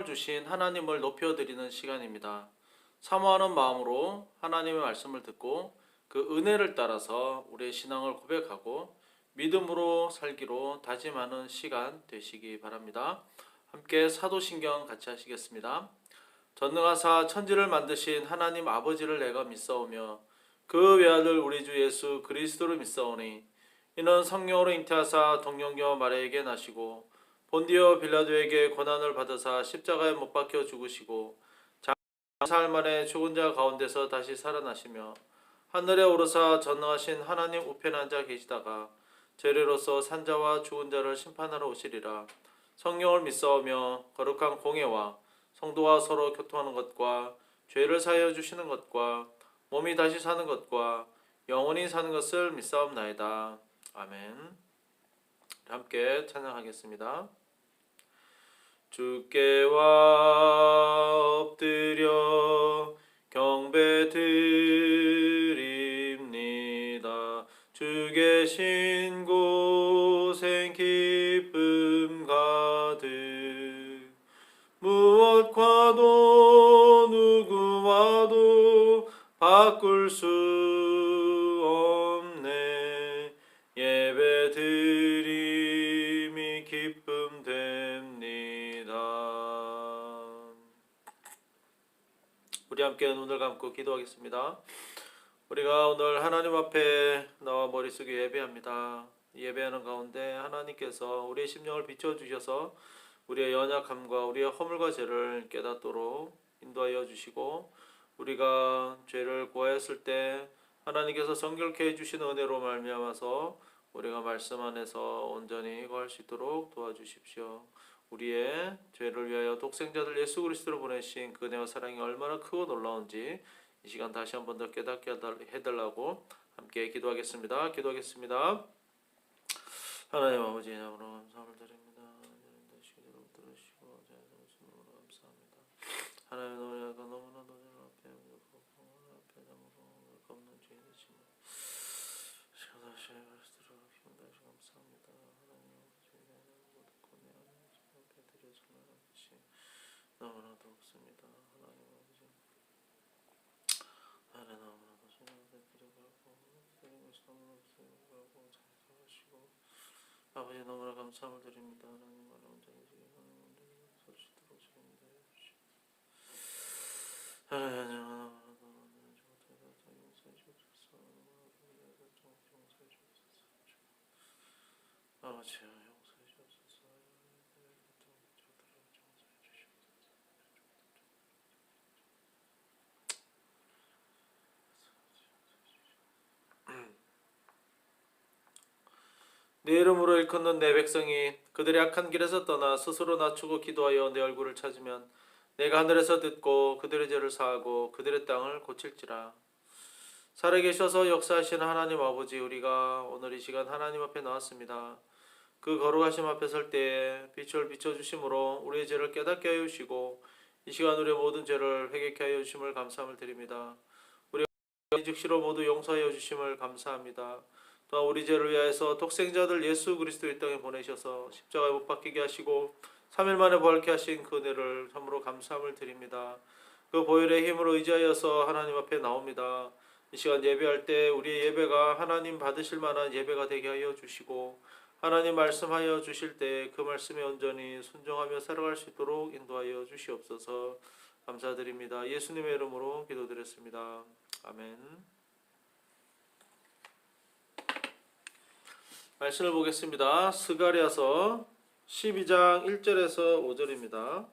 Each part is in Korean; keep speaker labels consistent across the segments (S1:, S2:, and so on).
S1: 주신 하나님을 높여드리는 시간입니다. 사모하는 마음으로 하나님의 말씀을 듣고 그 은혜를 따라서 우리의 신앙을 고백하고 믿음으로 살기로 다짐하는 시간 되시기 바랍니다. 함께 사도신경 같이 하시겠습니다. 전능하사 천지를 만드신 하나님 아버지를 내가 믿사오며 그 외아들 우리 주 예수 그리스도를 믿사오니 이는 성령으로 잉태하사 동정녀 마리아에게 나시고 본디오 빌라도에게 고난을 받으사 십자가에 못 박혀 죽으시고 장사할 만에 죽은 자 가운데서 다시 살아나시며 하늘에 오르사 전능하신 하나님 우편에 앉아 계시다가 재래로서 산자와 죽은 자를 심판하러 오시리라. 성령을 믿사오며 거룩한 공예와 성도와 서로 교통하는 것과 죄를 사하여 주시는 것과 몸이 다시 사는 것과 영원히 사는 것을 믿사옵나이다. 아멘. 함께 찬양하겠습니다. 주께와 엎드려 경배드립니다. 주 계신 곳엔 기쁨 가득 무엇과도 누구와도 바꿀 수 없네. 예배드림이 기쁨 됩니다. 우리 함께 눈을 감고 기도하겠습니다. 우리가 오늘 하나님 앞에 나와 머릿속에 예배합니다. 예배하는 가운데 하나님께서 우리의 심령을 비춰주셔서 우리의 연약함과 우리의 허물과 죄를 깨닫도록 인도하여 주시고 우리가 죄를 구하였을 때 하나님께서 정결케 해주시는 은혜로 말미암아서 우리가 말씀 안에서 온전히 거할 수 있도록 도와주십시오. 우리의 죄를 위하여 독생자들 예수 그리스도를 보내신 그 은혜와 사랑이 얼마나 크고 놀라운지 이 시간 다시 한 번 더 깨닫게 해달라고 함께 기도하겠습니다. 하나님 아버지 이름으로 감사함을 드립니다. 들으시고 감사합니다. 하나님 너무나 앞에 없는 죄이지만 다시 말씀드려 감사합니다. 하나님 아버지 드려주는 것이 너무나도 없습니다. 하나님 아버지 너무나도 신앙을 드려가고 드리는 것이 너무나도 드려가고 잘 살아가시고 아버지 너무나 감사함을 드립니다. 하나님 온전히 설 수 있도록 주님들 해주시고 하나님 아버지 용서해 주옵소서. 내 이름으로 일컫는 내 백성이 그들의 악한 길에서 떠나 스스로 낮추고 기도하여 내 얼굴을 찾으면 내가 하늘에서 듣고 그들의 죄를 사하고 그들의 땅을 고칠지라. 살아계셔서 역사하시는 하나님 아버지, 우리가 오늘 이 시간 하나님 앞에 나왔습니다. 그 거룩하심 앞에 설 때에 빛을 비춰주심으로 우리의 죄를 깨닫게 하여 주시고 이 시간 우리의 모든 죄를 회개케 하여 주심을 감사함을 드립니다. 우리가 즉시로 모두 용서하여 주심을 감사합니다. 또한 우리 죄를 위하여서 독생자들 예수 그리스도 이 땅에 보내셔서 십자가에 못 박히게 하시고 3일 만에 부활케 하신 그 은혜를 참으로 감사함을 드립니다. 그 보혈의 힘으로 의지하여서 하나님 앞에 나옵니다. 이 시간 예배할 때 우리의 예배가 하나님 받으실 만한 예배가 되게 하여 주시고 하나님 말씀하여 주실 때 그 말씀에 온전히 순종하며 살아갈 수 있도록 인도하여 주시옵소서. 감사드립니다. 예수님의 이름으로 기도드렸습니다. 아멘. 말씀을 보겠습니다. 스가랴서 12장 1절에서 5절입니다.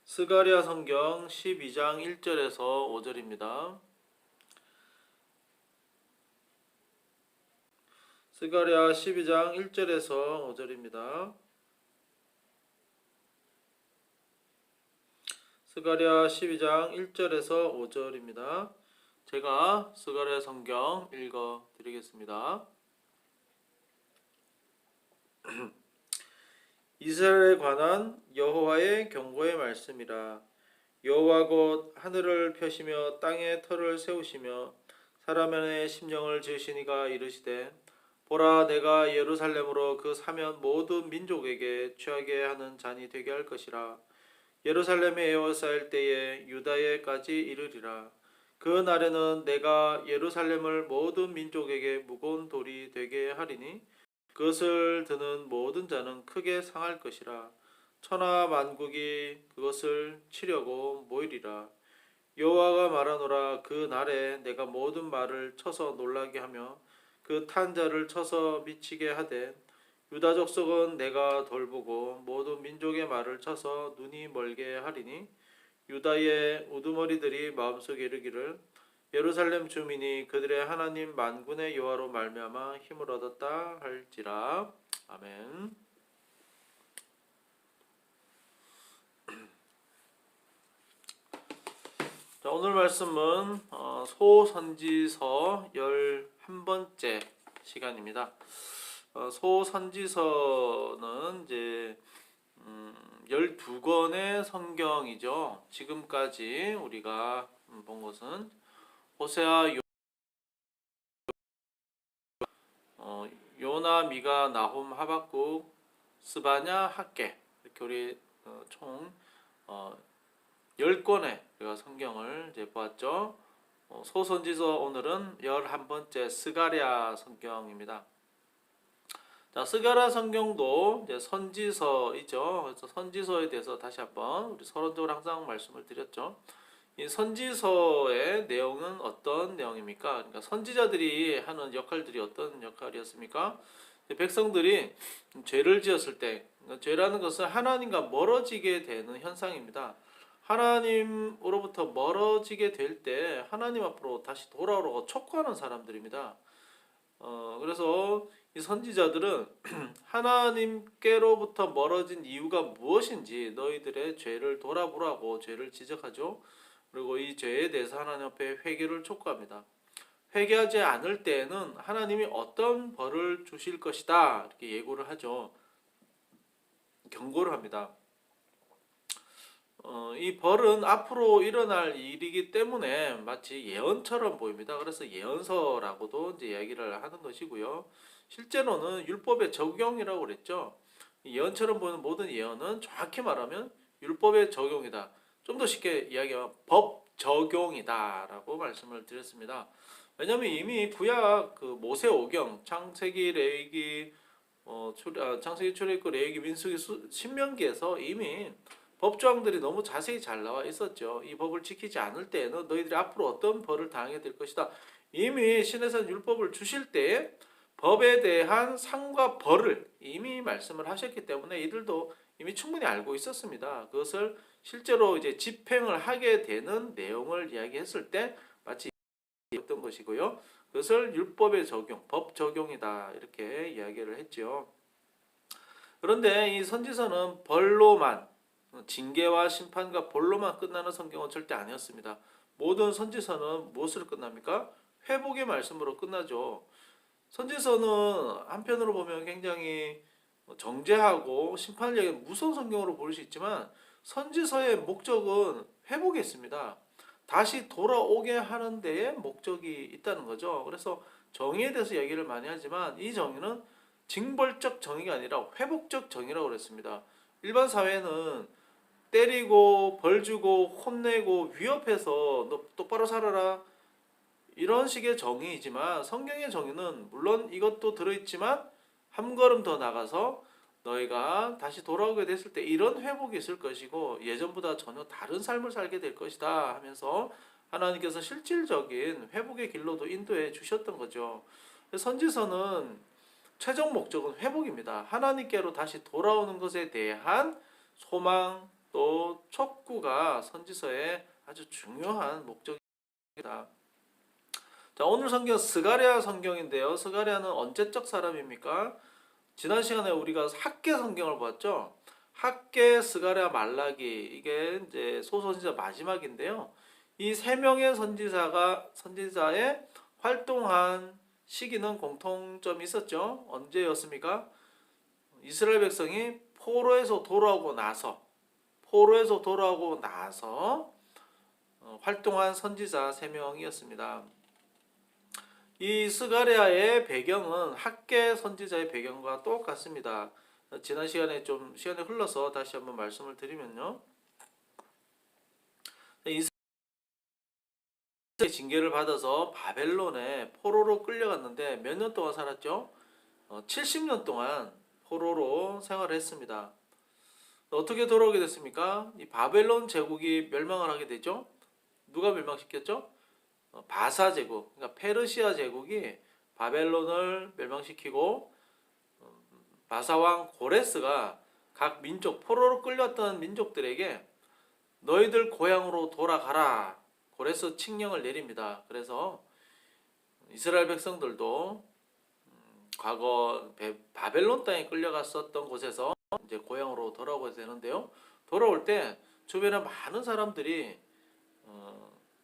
S1: 스가랴 성경 12장 1절에서 5절입니다. 스가랴 12장 1절에서 5절입니다. 스가랴 12장 1절에서 5절입니다. 제가 스가랴 성경 읽어 드리겠습니다. 이스라엘에 관한 여호와의 경고의 말씀이라. 여호와 곧 하늘을 펴시며 땅에 터를 세우시며 사람 안에 심령을 지으시니가 이르시되 보라, 내가 예루살렘으로 그 사면 모든 민족에게 취하게 하는 잔이 되게 할 것이라. 예루살렘에 에워싸일 때에 유다에까지 이르리라. 그 날에는 내가 예루살렘을 모든 민족에게 무거운 돌이 되게 하리니 그것을 드는 모든 자는 크게 상할 것이라. 천하 만국이 그것을 치려고 모이리라. 여호와가 말하노라. 그 날에 내가 모든 말을 쳐서 놀라게 하며 그 탄 자를 쳐서 미치게 하되 유다 족속은 내가 돌보고 모든 민족의 말을 쳐서 눈이 멀게 하리니 유다의 우두머리들이 마음속에 이르기를 예루살렘 주민이 그들의 하나님 만군의 여호와로 말미암아 힘을 얻었다 할지라. 아멘. 자, 오늘 말씀은 소선지서 11번째 시간입니다. 소선지서는 이제 12권의 성경이죠. 지금까지 우리가 본 것은 호세아, 요나, 미가, 나홈, 하박국, 스바냐, 학개 이렇게 우리 총 10권의 우리가 성경을 이제 보았죠. 소선지서 오늘은 11번째 스가랴 성경입니다. 자, 스가랴 성경도 이제 선지서이죠. 그래서 선지서에 대해서 다시 한번 우리 서론적으로 항상 말씀을 드렸죠. 이 선지서의 내용은 어떤 내용입니까? 그러니까 선지자들이 하는 역할들이 어떤 역할이었습니까? 백성들이 죄를 지었을 때, 죄라는 것은 하나님과 멀어지게 되는 현상입니다. 하나님으로부터 멀어지게 될 때 하나님 앞으로 다시 돌아오라고 촉구하는 사람들입니다. 그래서 이 선지자들은 하나님께로부터 멀어진 이유가 무엇인지 너희들의 죄를 돌아보라고 죄를 지적하죠. 그리고 이 죄에 대해서 하나님 앞에 회개를 촉구합니다. 회개하지 않을 때에는 하나님이 어떤 벌을 주실 것이다 이렇게 예고를 하죠. 경고를 합니다. 이 벌은 앞으로 일어날 일이기 때문에 마치 예언처럼 보입니다. 그래서 예언서라고도 이제 이야기를 하는 것이고요. 실제로는 율법의 적용이라고 그랬죠. 예언처럼 보이는 모든 예언은 정확히 말하면 율법의 적용이다. 좀 더 쉽게 이야기하면 법 적용이다라고 말씀을 드렸습니다. 왜냐하면 이미 구약 그 모세오경, 창세기, 레위기, 창세기, 출애굽, 레위기, 민수기, 신명기에서 이미 법조항들이 너무 자세히 잘 나와 있었죠. 이 법을 지키지 않을 때에는 너희들이 앞으로 어떤 벌을 당하게 될 것이다. 이미 신에서 율법을 주실 때 법에 대한 상과 벌을 이미 말씀을 하셨기 때문에 이들도 이미 충분히 알고 있었습니다. 그것을 실제로 이제 집행을 하게 되는 내용을 이야기했을 때 마치 어떤 것이고요. 그것을 율법의 적용, 법 적용이다 이렇게 이야기를 했죠. 그런데 이 선지서는 벌로만 징계와 심판과 벌로만 끝나는 성경은 절대 아니었습니다. 모든 선지서는 무엇으로 끝납니까? 회복의 말씀으로 끝나죠. 선지서는 한편으로 보면 굉장히 정죄하고 심판력이 무서운 성경으로 볼 수 있지만 선지서의 목적은 회복에 있습니다. 다시 돌아오게 하는 데에 목적이 있다는 거죠. 그래서 정의에 대해서 얘기를 많이 하지만 이 정의는 징벌적 정의가 아니라 회복적 정의라고 그랬습니다. 일반 사회는 때리고 벌 주고 혼내고 위협해서 너 똑바로 살아라 이런 식의 정의이지만 성경의 정의는 물론 이것도 들어있지만 한 걸음 더 나가서 너희가 다시 돌아오게 됐을 때 이런 회복이 있을 것이고 예전보다 전혀 다른 삶을 살게 될 것이다 하면서 하나님께서 실질적인 회복의 길로도 인도해 주셨던 거죠. 선지서는 최종 목적은 회복입니다. 하나님께로 다시 돌아오는 것에 대한 소망 또 촉구가 선지서의 아주 중요한 목적이다. 자, 오늘 성경 스가랴 성경인데요. 스가랴는 언제적 사람입니까? 지난 시간에 우리가 학개 성경을 봤죠. 학개, 스가랴, 말라기 이게 이제 소선지자 마지막인데요. 이 세 명의 선지자의 활동한 시기는 공통점이 있었죠. 언제였습니까? 이스라엘 백성이 포로에서 돌아오고 나서 활동한 선지자 3명이었습니다. 이 스가랴의 배경은 학개 선지자의 배경과 똑같습니다. 지난 시간에 좀 시간이 흘러서 다시 한번 말씀을 드리면요. 이스라엘의 징계를 받아서 바벨론에 포로로 끌려갔는데 몇 년 동안 살았죠? 70년 동안 포로로 생활을 했습니다. 어떻게 돌아오게 됐습니까? 이 바벨론 제국이 멸망을 하게 되죠. 누가 멸망시켰죠? 바사 제국, 그러니까 페르시아 제국이 바벨론을 멸망시키고 바사 왕 고레스가 각 민족, 포로로 끌렸던 민족들에게 너희들 고향으로 돌아가라. 고레스 칙령을 내립니다. 그래서 이스라엘 백성들도 과거 바벨론 땅에 끌려갔었던 곳에서 이제 고향으로 돌아오게 되는데요. 돌아올 때 주변에 많은 사람들이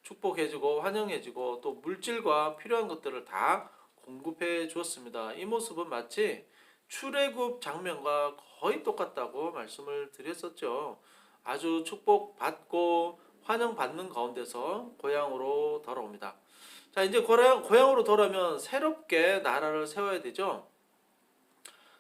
S1: 축복해주고 환영해주고 또 물질과 필요한 것들을 다 공급해 주었습니다. 이 모습은 마치 출애굽 장면과 거의 똑같다고 말씀을 드렸었죠. 아주 축복받고 환영받는 가운데서 고향으로 돌아옵니다. 자, 이제 고향으로 돌아오면 새롭게 나라를 세워야 되죠.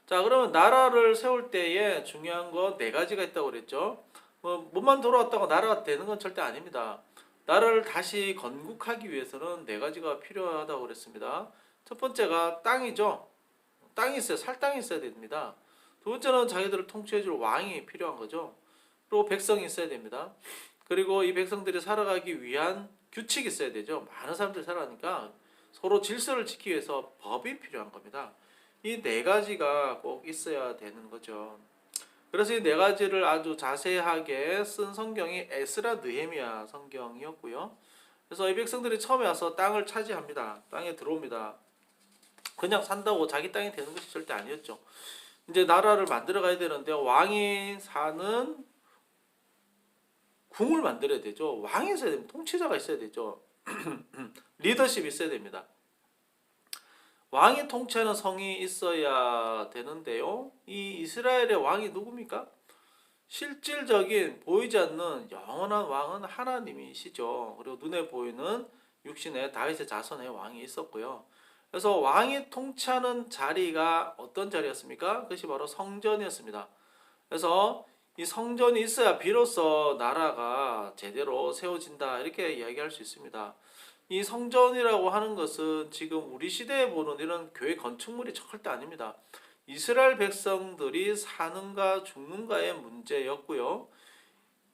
S1: 자, 그러면 나라를 세울 때에 중요한 거 네 가지가 있다고 그랬죠. 몸만 돌아왔다고 나라가 되는 건 절대 아닙니다. 나라를 다시 건국하기 위해서는 네 가지가 필요하다고 그랬습니다. 첫 번째가 땅이죠. 땅이 있어야 살 땅이 있어야 됩니다. 두 번째는 자기들을 통치해줄 왕이 필요한 거죠. 그리고 백성이 있어야 됩니다. 그리고 이 백성들이 살아가기 위한 규칙이 있어야 되죠. 많은 사람들이 살아가니까 서로 질서를 지키기 위해서 법이 필요한 겁니다. 이 네 가지가 꼭 있어야 되는 거죠. 그래서 이 네 가지를 아주 자세하게 쓴 성경이 에스라 느헤미야 성경이었고요. 그래서 이 백성들이 처음에 와서 땅을 차지합니다. 땅에 들어옵니다. 그냥 산다고 자기 땅이 되는 것이 절대 아니었죠. 이제 나라를 만들어 가야 되는데 왕이 사는 궁을 만들어야 되죠. 왕이 있어야 됩니다. 통치자가 있어야 되죠. 리더십이 있어야 됩니다. 왕이 통치하는 성이 있어야 되는데요. 이 이스라엘의 왕이 누굽니까? 실질적인 보이지 않는 영원한 왕은 하나님이시죠. 그리고 눈에 보이는 육신의 다윗의 자손의 왕이 있었고요. 그래서 왕이 통치하는 자리가 어떤 자리였습니까? 그것이 바로 성전이었습니다. 그래서 이 성전이 있어야 비로소 나라가 제대로 세워진다 이렇게 이야기할 수 있습니다. 이 성전이라고 하는 것은 지금 우리 시대에 보는 이런 교회 건축물이 절대 아닙니다. 이스라엘 백성들이 사는가 죽는가의 문제였고요.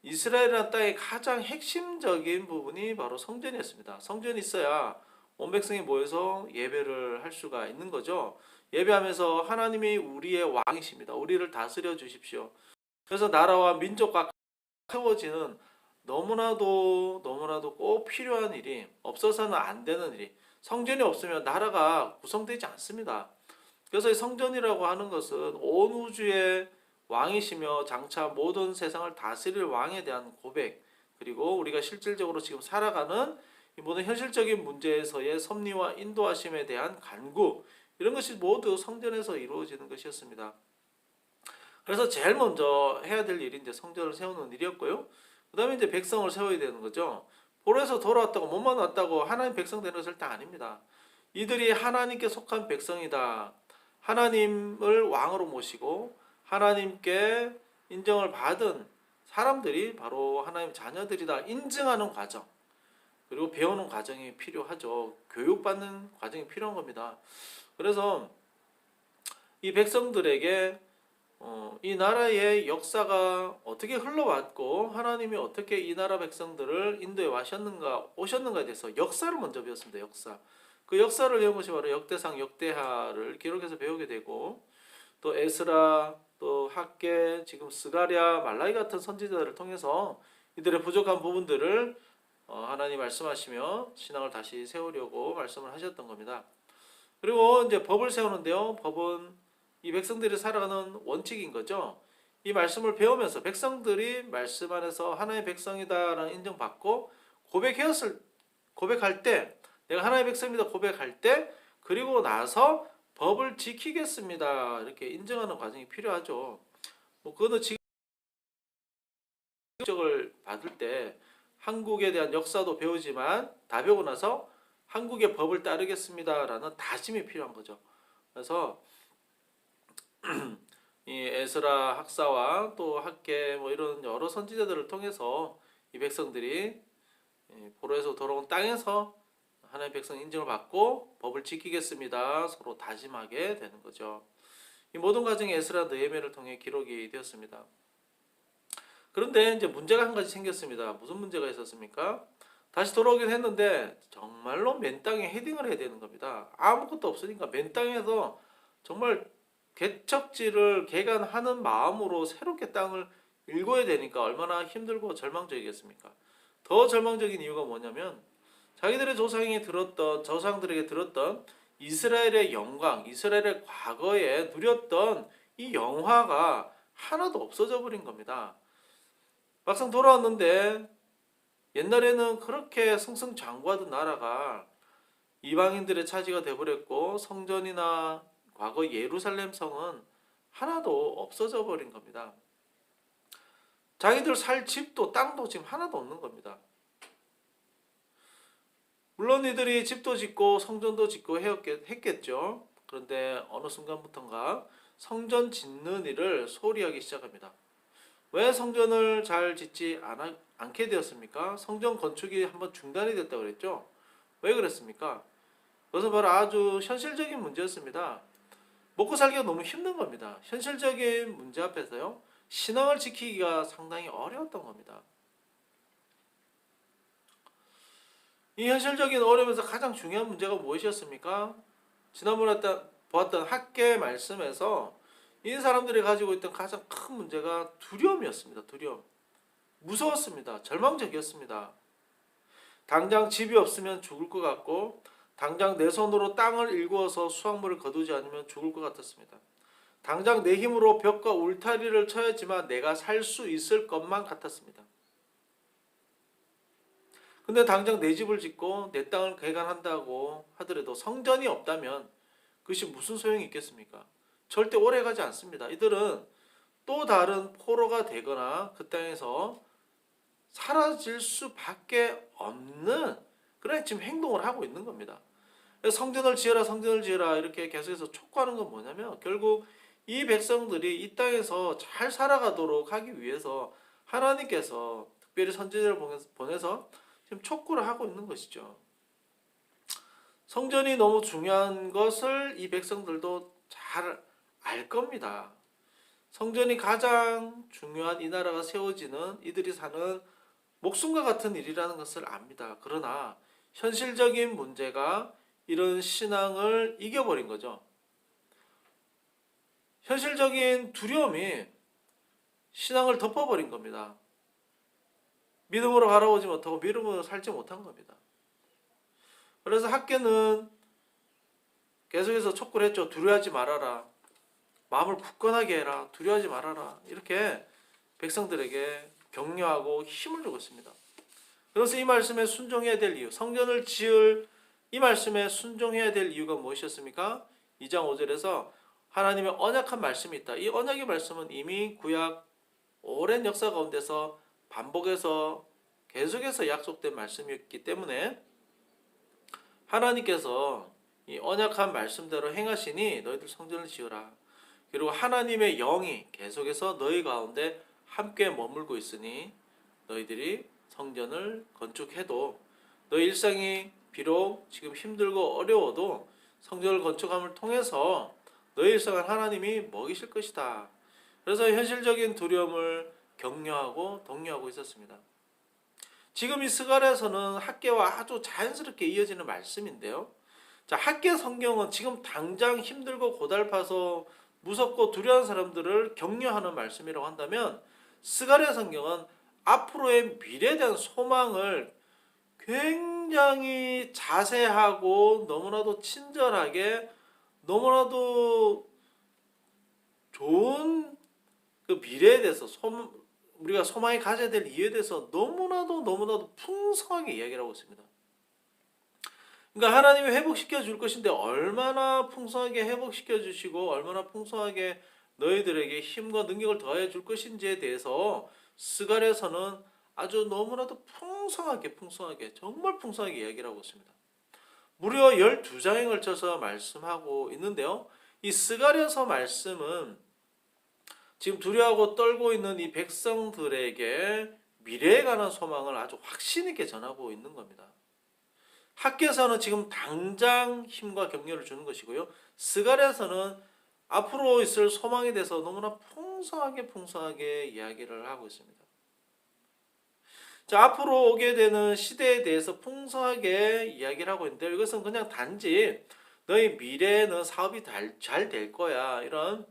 S1: 이스라엘이라는 땅의 가장 핵심적인 부분이 바로 성전이었습니다. 성전이 있어야 온 백성이 모여서 예배를 할 수가 있는 거죠. 예배하면서 하나님이 우리의 왕이십니다. 우리를 다스려 주십시오. 그래서 나라와 민족과 세워지는 너무나도 꼭 필요한 일이 없어서는 안 되는 일이 성전이 없으면 나라가 구성되지 않습니다. 그래서 이 성전이라고 하는 것은 온 우주의 왕이시며 장차 모든 세상을 다스릴 왕에 대한 고백 그리고 우리가 실질적으로 지금 살아가는 이 모든 현실적인 문제에서의 섭리와 인도하심에 대한 간구 이런 것이 모두 성전에서 이루어지는 것이었습니다. 그래서 제일 먼저 해야 될 일이 이제 성전을 세우는 일이었고요. 그 다음에 이제 백성을 세워야 되는 거죠. 포로에서 돌아왔다고 몸만 왔다고 하나님 백성 되는 것은 절대 아닙니다. 이들이 하나님께 속한 백성이다. 하나님을 왕으로 모시고 하나님께 인정을 받은 사람들이 바로 하나님 자녀들이다. 인증하는 과정 그리고 배우는 과정이 필요하죠. 교육받는 과정이 필요한 겁니다. 그래서 이 백성들에게 이 나라의 역사가 어떻게 흘러왔고 하나님이 어떻게 이 나라 백성들을 인도에 오셨는가에 대해서 역사를 먼저 배웠습니다. 역사. 그 역사를 배운 것이 바로 역대상, 역대하를 기록해서 배우게 되고 또 에스라, 또 학개, 지금 스가랴, 말라기 같은 선지자들을 통해서 이들의 부족한 부분들을 하나님 말씀하시며 신앙을 다시 세우려고 말씀을 하셨던 겁니다. 그리고 이제 법을 세우는데요. 법은 이 백성들이 살아가는 원칙인 거죠. 이 말씀을 배우면서 백성들이 말씀 안에서 하나님의 백성이다라는 인정받고 고백할 때 내가 하나님의 백성입니다 고백할 때 그리고 나서 법을 지키겠습니다 이렇게 인정하는 과정이 필요하죠. 그거는 지적을 받을 때 한국에 대한 역사도 배우지만 다 배우고 나서 한국의 법을 따르겠습니다라는 다짐이 필요한 거죠. 그래서 이 에스라 학사와 또 학계 뭐 이런 여러 선지자들을 통해서 이 백성들이 포로에서 돌아온 땅에서 하나님의 백성 인정을 받고 법을 지키겠습니다. 서로 다짐하게 되는 거죠. 이 모든 과정이 에스라 느헤미야를 통해 기록이 되었습니다. 그런데 이제 문제가 한 가지 생겼습니다. 무슨 문제가 있었습니까? 다시 돌아오긴 했는데 정말로 맨 땅에 헤딩을 해야 되는 겁니다. 아무것도 없으니까 맨 땅에서 정말 개척지를 개간하는 마음으로 새롭게 땅을 일궈야 되니까 얼마나 힘들고 절망적이겠습니까? 더 절망적인 이유가 뭐냐면 자기들의 조상들에게 들었던 이스라엘의 영광, 이스라엘의 과거에 누렸던 이 영화가 하나도 없어져 버린 겁니다. 막상 돌아왔는데 옛날에는 그렇게 승승장구하던 나라가 이방인들의 차지가 되어버렸고 성전이나 과거 예루살렘 성은 하나도 없어져 버린 겁니다. 자기들 살 집도 땅도 지금 하나도 없는 겁니다. 물론 이들이 집도 짓고 성전도 짓고 했겠죠. 그런데 어느 순간부터인가 성전 짓는 일을 소홀히 하기 시작합니다. 왜 성전을 잘 짓지 않게 되었습니까? 성전 건축이 한번 중단이 됐다고 그랬죠. 왜 그랬습니까? 그것은 바로 아주 현실적인 문제였습니다. 먹고 살기가 너무 힘든 겁니다. 현실적인 문제 앞에서요. 신앙을 지키기가 상당히 어려웠던 겁니다. 이 현실적인 어려움에서 가장 중요한 문제가 무엇이었습니까? 지난번에 보았던 학계 말씀에서 이 사람들이 가지고 있던 가장 큰 문제가 두려움이었습니다. 두려움. 무서웠습니다. 절망적이었습니다. 당장 집이 없으면 죽을 것 같고 당장 내 손으로 땅을 일구어서 수확물을 거두지 않으면 죽을 것 같았습니다. 당장 내 힘으로 벽과 울타리를 쳐야지만 내가 살 수 있을 것만 같았습니다. 근데 당장 내 집을 짓고 내 땅을 개간한다고 하더라도 성전이 없다면 그것이 무슨 소용이 있겠습니까? 절대 오래 가지 않습니다. 이들은 또 다른 포로가 되거나 그 땅에서 사라질 수밖에 없는 그런 지금 행동을 하고 있는 겁니다. 성전을 지어라 성전을 지어라 이렇게 계속해서 촉구하는 건 뭐냐면 결국 이 백성들이 이 땅에서 잘 살아가도록 하기 위해서 하나님께서 특별히 선지자를 보내서 지금 촉구를 하고 있는 것이죠. 성전이 너무 중요한 것을 이 백성들도 잘 알 겁니다. 성전이 가장 중요한 이 나라가 세워지는 이들이 사는 목숨과 같은 일이라는 것을 압니다. 그러나 현실적인 문제가 이런 신앙을 이겨버린 거죠. 현실적인 두려움이 신앙을 덮어버린 겁니다. 믿음으로 바라보지 못하고 믿음으로 살지 못한 겁니다. 그래서 학계는 계속해서 촉구를 했죠. 두려워하지 말아라. 마음을 굳건하게 해라. 두려워하지 말아라. 이렇게 백성들에게 격려하고 힘을 주고 있습니다. 그래서 이 말씀에 순종해야 될 이유, 성전을 지을 이 말씀에 순종해야 될 이유가 무엇이었습니까? 2장 5절에서 하나님의 언약한 말씀이 있다. 이 언약의 말씀은 이미 구약 오랜 역사 가운데서 반복해서 계속해서 약속된 말씀이었기 때문에 하나님께서 이 언약한 말씀대로 행하시니 너희들 성전을 지으라. 그리고 하나님의 영이 계속해서 너희 가운데 함께 머물고 있으니 너희들이 성전을 건축해도 너희 일상이 비록 지금 힘들고 어려워도 성전을 건축함을 통해서 너희 일상을 하나님이 먹이실 것이다. 그래서 현실적인 두려움을 격려하고 독려하고 있었습니다. 지금 이 스가랴서는 학계와 아주 자연스럽게 이어지는 말씀인데요. 자, 학계 성경은 지금 당장 힘들고 고달파서 무섭고 두려운 사람들을 격려하는 말씀이라고 한다면 스가랴 성경은 앞으로의 미래에 대한 소망을 굉장히 자세하고 너무나도 친절하게 너무나도 좋은 그 미래에 대해서 우리가 소망이 가져야 될 이유에 대해서 너무나도 풍성하게 이야기를 하고 있습니다. 그러니까 하나님이 회복시켜 줄 것인데 얼마나 풍성하게 회복시켜 주시고 얼마나 풍성하게 너희들에게 힘과 능력을 더해 줄 것인지에 대해서 스가랴서는 아주 너무나도 풍성하게 정말 풍성하게 이야기를 하고 있습니다. 무려 12장에 걸쳐서 말씀하고 있는데요. 이 스가랴서 말씀은 지금 두려워하고 떨고 있는 이 백성들에게 미래에 관한 소망을 아주 확신 있게 전하고 있는 겁니다. 학계에서는 지금 당장 힘과 격려를 주는 것이고요. 스가랴서는 앞으로 있을 소망에 대해서 너무나 풍성하게 이야기를 하고 있습니다. 자, 앞으로 오게 되는 시대에 대해서 풍성하게 이야기를 하고 있는데 이것은 그냥 단지 너희 미래에는 사업이 잘 될 거야, 이런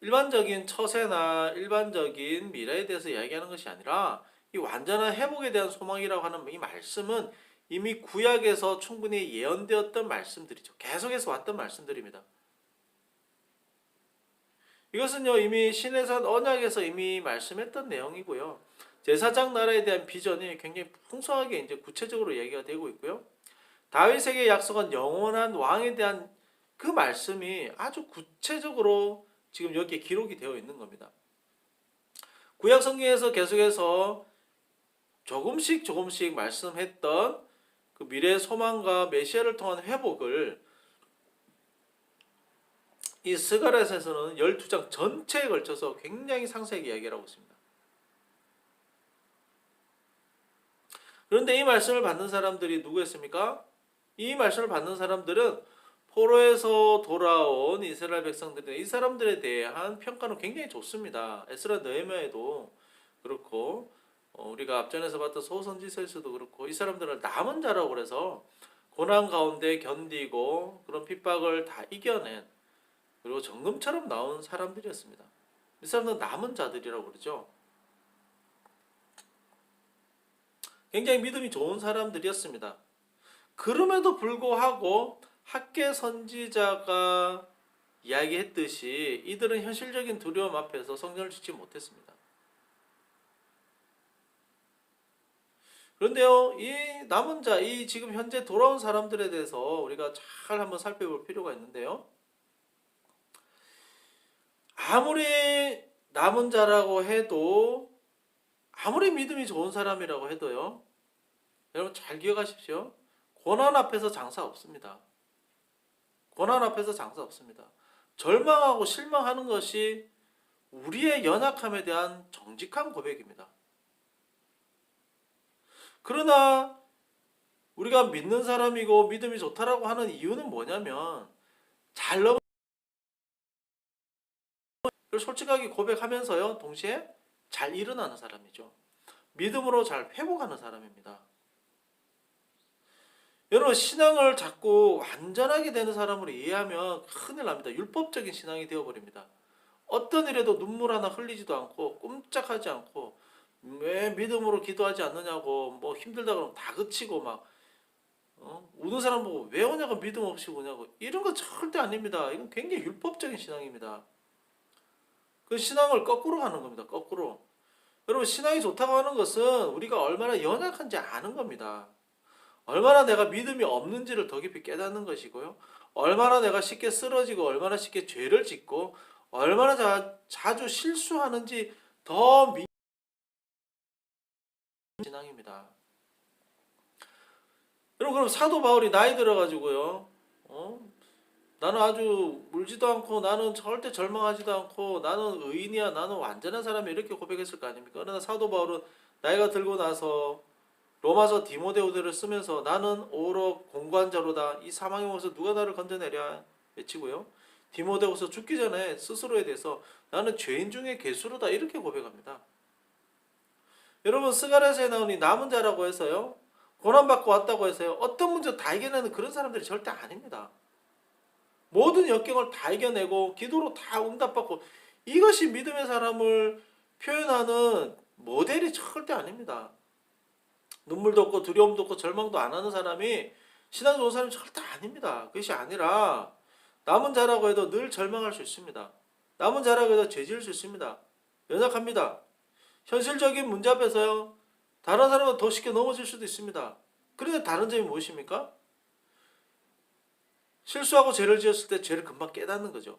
S1: 일반적인 처세나 일반적인 미래에 대해서 이야기하는 것이 아니라 이 완전한 회복에 대한 소망이라고 하는 이 말씀은 이미 구약에서 충분히 예언되었던 말씀들이죠. 계속해서 왔던 말씀들입니다. 이것은요, 이미 신해산 언약에서 이미 말씀했던 내용이고요. 제사장 나라에 대한 비전이 굉장히 풍성하게 이제 구체적으로 얘기가 되고 있고요. 다윗에게 약속한 영원한 왕에 대한 그 말씀이 아주 구체적으로 지금 여기에 기록이 되어 있는 겁니다. 구약 성경에서 계속해서 조금씩 말씀했던 그 미래의 소망과 메시아를 통한 회복을 이 스가랴서에서는 12장 전체에 걸쳐서 굉장히 상세하게 이야기를 하고 있습니다. 그런데 이 말씀을 받는 사람들이 누구였습니까? 이 말씀을 받는 사람들은 포로에서 돌아온 이스라엘 백성들인데 이 사람들에 대한 평가는 굉장히 좋습니다. 에스라 느헤미야에도 그렇고 우리가 앞전에서 봤던 소선지서에서도 그렇고 이 사람들을 남은 자라고 그래서 고난 가운데 견디고 그런 핍박을 다 이겨낸 그리고 정금처럼 나온 사람들이었습니다. 이 사람들은 남은 자들이라고 그러죠. 굉장히 믿음이 좋은 사람들이었습니다. 그럼에도 불구하고 학계 선지자가 이야기했듯이 이들은 현실적인 두려움 앞에서 성전을 짓지 못했습니다. 그런데요, 이 남은 자, 이 지금 현재 돌아온 사람들에 대해서 우리가 잘 한번 살펴볼 필요가 있는데요. 아무리 남은 자라고 해도 아무리 믿음이 좋은 사람이라고 해도요, 여러분 잘 기억하십시오. 고난 앞에서 장사 없습니다. 고난 앞에서 장사 없습니다. 절망하고 실망하는 것이 우리의 연약함에 대한 정직한 고백입니다. 그러나 우리가 믿는 사람이고 믿음이 좋다라고 하는 이유는 뭐냐면 잘 넘을 솔직하게 고백하면서요, 동시에 잘 일어나는 사람이죠. 믿음으로 잘 회복하는 사람입니다. 여러분, 신앙을 자꾸 완전하게 되는 사람으로 이해하면 큰일 납니다. 율법적인 신앙이 되어버립니다. 어떤 일에도 눈물 하나 흘리지도 않고 꼼짝하지 않고 왜 믿음으로 기도하지 않느냐고 뭐 힘들다 그러면 다 그치고 막 우는 사람 보고 왜 오냐고 믿음 없이 오냐고 이런 거 절대 아닙니다. 이건 굉장히 율법적인 신앙입니다. 그 신앙을 거꾸로 하는 겁니다. 거꾸로. 여러분, 신앙이 좋다고 하는 것은 우리가 얼마나 연약한지 아는 겁니다. 얼마나 내가 믿음이 없는지를 더 깊이 깨닫는 것이고요. 얼마나 내가 쉽게 쓰러지고 얼마나 쉽게 죄를 짓고 얼마나 자주 실수하는지 더 신앙입니다. 여러분, 그럼 사도 바울이 나이 들어가지고요. 나는 아주 울지도 않고 나는 절대 절망하지도 않고 나는 의인이야, 나는 완전한 사람이 이렇게 고백했을 거 아닙니까? 그러나 사도 바울은 나이가 들고 나서 로마서 디모데후서를 쓰면서 나는 오로 공고한 자로다. 이 사망의 몸에서 누가 나를 건져내랴 외치고요. 디모데후서 죽기 전에 스스로에 대해서 나는 죄인 중에 괴수로다 이렇게 고백합니다. 여러분, 스가랴서에 나온 이 남은 자라고 해서요, 고난받고 왔다고 해서요, 어떤 문제 다 이겨내는 그런 사람들이 절대 아닙니다. 모든 역경을 다 이겨내고 기도로 다 응답받고 이것이 믿음의 사람을 표현하는 모델이 절대 아닙니다. 눈물도 없고 두려움도 없고 절망도 안 하는 사람이 신앙 좋은 사람이 절대 아닙니다. 그것이 아니라 남은 자라고 해도 늘 절망할 수 있습니다. 남은 자라고 해도 죄 지을 수 있습니다. 연약합니다. 현실적인 문제 앞에서요, 다른 사람은 더 쉽게 넘어질 수도 있습니다. 그런데 다른 점이 무엇입니까? 실수하고 죄를 지었을 때 죄를 금방 깨닫는 거죠.